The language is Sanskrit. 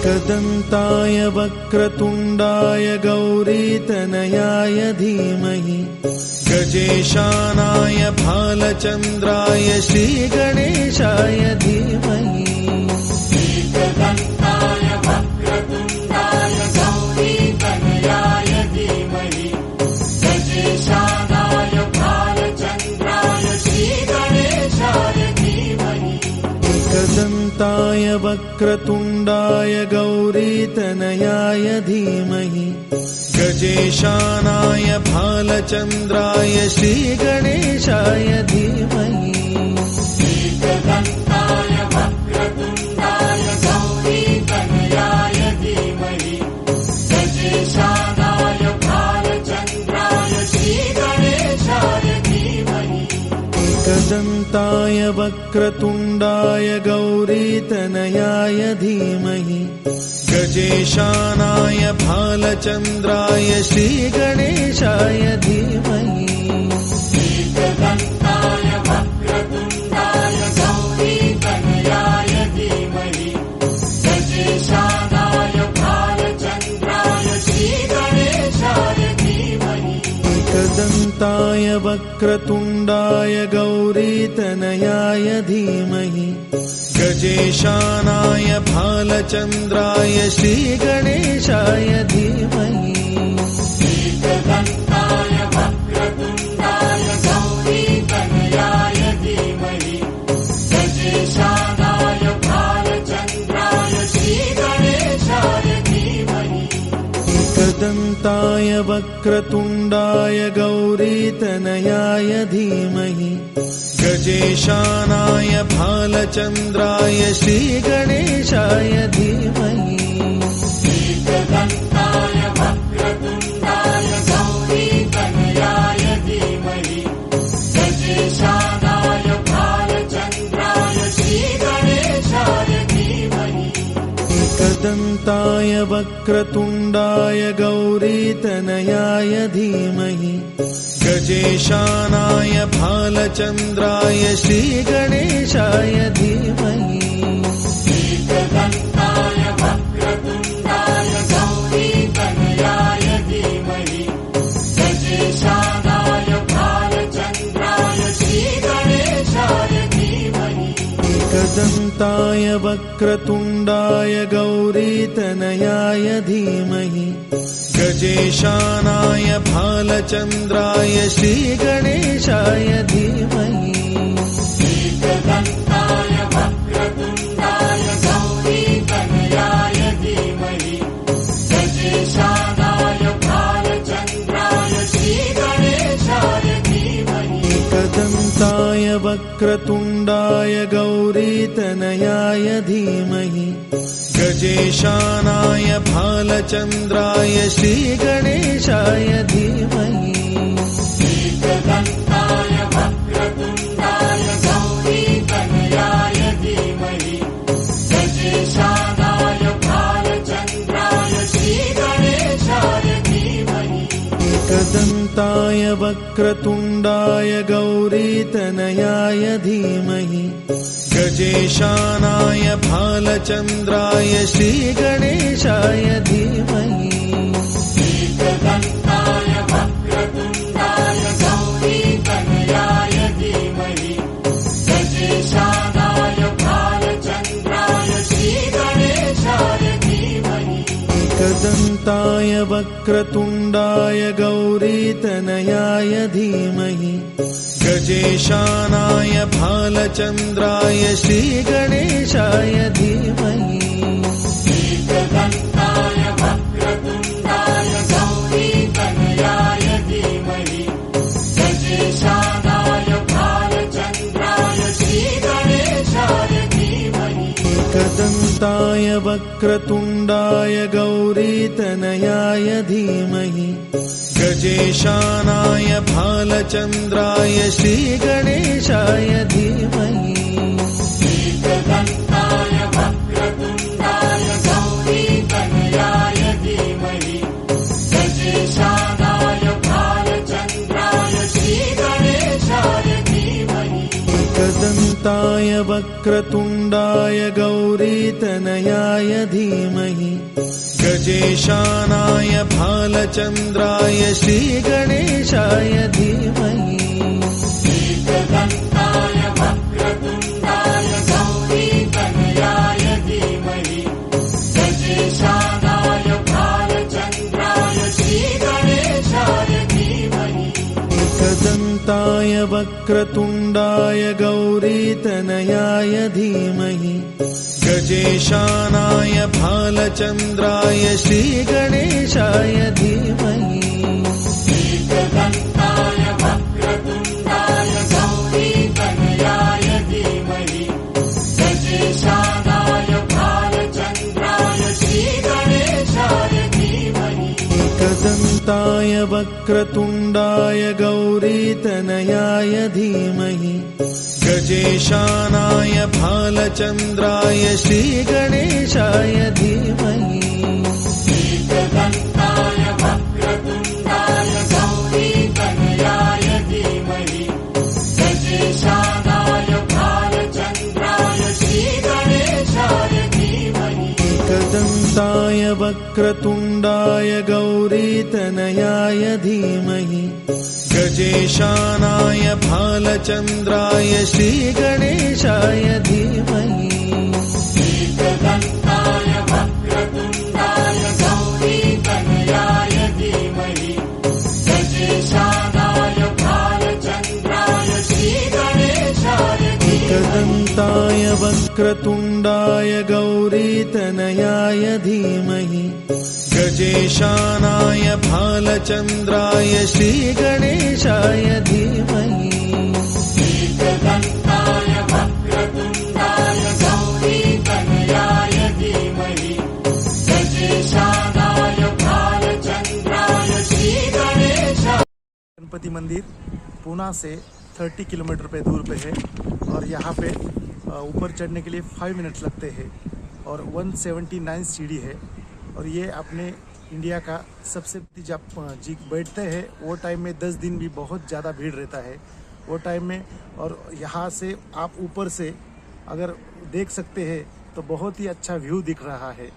एकदन्ताय वक्रतुण्डाय गौरीतनयाय धीमहि गजेशानाय भालचन्द्राय श्रीगणेशाय धीमहि एकदन्ताय वक्रतुण्डाय गौरीतनयाय धीमहि गजेशानाय भालचन्द्राय श्रीगणेशाय धीमहि एकदन्ताय वक्रतुण्डाय गौरीतनयाय धीमहि गजेशानाय भालचन्द्राय श्रीगणेशाय धीमहि एकदन्ताय वक्रतुण्डाय गौरीतनयाय धीमहि गजेशानाय भालचन्द्राय श्रीगणेशाय धीमहि एकदन्ताय वक्रतुण्डाय गौरीतनयाय धीमहि गजेशानाय भालचन्द्राय श्रीगणेशाय धीमहि एकदन्ताय वक्रतुण्डाय गौरीतनयाय धीमहि गजेशानाय भालचन्द्राय श्रीगणेशाय धीमहि एकदन्ताय वक्रतुण्डाय गौरीतनयाय धीमहि गजेशानाय भालचन्द्राय श्रीगणेशाय धीमहि एकदन्ताय वक्रतुण्डाय गौरीतनयाय धीमहि गजेशानाय भालचन्द्राय श्रीगणेशाय धीमहि एकदन्ताय वक्रतुण्डाय गौरीतनयाय धीमहि गजेशानाय भालचन्द्राय श्रीगणेशाय धीमहि एकदन्ताय वक्रतुण्डाय गौरीतनयाय धीमहि गजेशानाय भालचन्द्राय श्रीगणेशाय धीमहि एकदन्ताय वक्रतुण्डाय गौरीतनयाय धीमहि गजेशानाय भालचन्द्राय श्रीगणेशाय धीमहि एकदन्ताय वक्रतुण्डाय गौरीतनयाय धीमहि गजेशानाय भालचन्द्राय श्रीगणेशाय धीमहि एकदन्ताय वक्रतुण्डाय गौरीतनयाय धीमहि गजेशानाय भालचन्द्राय श्रीगणेशाय धीमहि एकदन्ताय वक्रतुण्डाय गौरीतनयाय धीमहि गजेशानाय भालचन्द्राय श्रीगणेशाय धीमहि एकदन्ताय वक्रतुण्डाय गौरीतनयाय धीमहि गजेशानाय भालचन्द्राय श्रीगणेशाय धीमहि एकदन्ताय वक्रतुण्डाय गौरीतनयाय धीमहि गजेशानाय भालचन्द्राय श्रीगणेशाय धीमहि एकदन्ताय वक्रतुण्डाय गौरीतनयाय धीमहि गजेशानाय भालचन्द्राय श्रीगणेशाय धीमहि एकदन्ताय वक्रतुण्डाय गौरीतनयाय धीमहि गजेशानाय भालचन्द्राय श्रीगणेशाय धीमहि एकदन्ताय वक्रतुण्डाय गौरीतनयाय धीमहि गजेशानाय भालचन्द्राय श्रीगणेशाय धीमहि एकदन्ताय वक्रतुण्डाय गौरीतनयाय धीमहि गजेशानाय भालचन्द्राय श्रीगणेशाय धीमहि एकदन्ताय वक्रतुण्डाय गौरीतनयाय धीमहि गजेशानाय भालचन्द्राय श्रीगणेशाय धीमहि एकदन्ताय वक्रतुण्डाय गौरीतनयाय धीमहि गजेशानाय भालचन्द्राय श्रीगणेशाय धीमहि एकदन्ताय वक्रतुण्डाय गौरीतनयाय धीमहि गजेशानाय भालचन्द्राय श्रीगणेशाय धीमहि एकदन्ताय वक्रतुण्डाय गौरीतनयाय धीमहि गजेशानाय भालचन्द्राय श्रीगणेशाय धीमहि एकदन्ताय वक्रतुण्डाय गौरीतनयाय धीमहि गजेशानाय भालचन्द्राय श्रीगणेशाय धीमहि एकदन्ताय वक्रतुण्डाय गौरीतनयाय धीमहि गजेशानाय भालचन्द्राय श्रीगणेशाय धीमहि एकदन्ताय वक्रतुण्डाय गौरीतनयाय धीमहि गजेशानाय भालचन्द्राय श्रीगणेशाय धीमहि एकदन्ताय वक्रतुण्डाय गौरीतनयाय धीमहि गजेशानाय भालचन्द्राय श्रीगणेशाय धीमहि एकदन्ताय वक्रतुण्डाय गौरीतनयाय धीमहि गजेशानाय भालचन्द्राय श्रीगणेशाय धीमहि एकदन्ताय वक्रतुण्डाय गौरीतनयाय धीमहि गजेशानाय भालचन्द्राय श्रीगणेशाय एकदन्ताय वक्रतुण्डाय गौरीतनयाय धीमहि गजेशानाय भालचन्द्राय श्रीगणेशाय धीमहि एकदन्ताय वक्रतुण्डाय गौरीतनयाय धीमहि गजेशानाय भालचन्द्राय श्रीगणेशाय। गणपति मंदिर पूना से 30 किलोमीटर पे दूर पे है और यहाँ पे ऊपर चढ़ने के लिए 5 मिनट लगते हैं और 179 सीढ़ी है और ये अपने इंडिया का सबसे जब जी बैठते हैं वो टाइम में 10 दिन भी बहुत ज़्यादा भीड़ रहता है वो टाइम में। और यहाँ से आप ऊपर से अगर देख सकते हैं तो बहुत ही अच्छा व्यू दिख रहा है।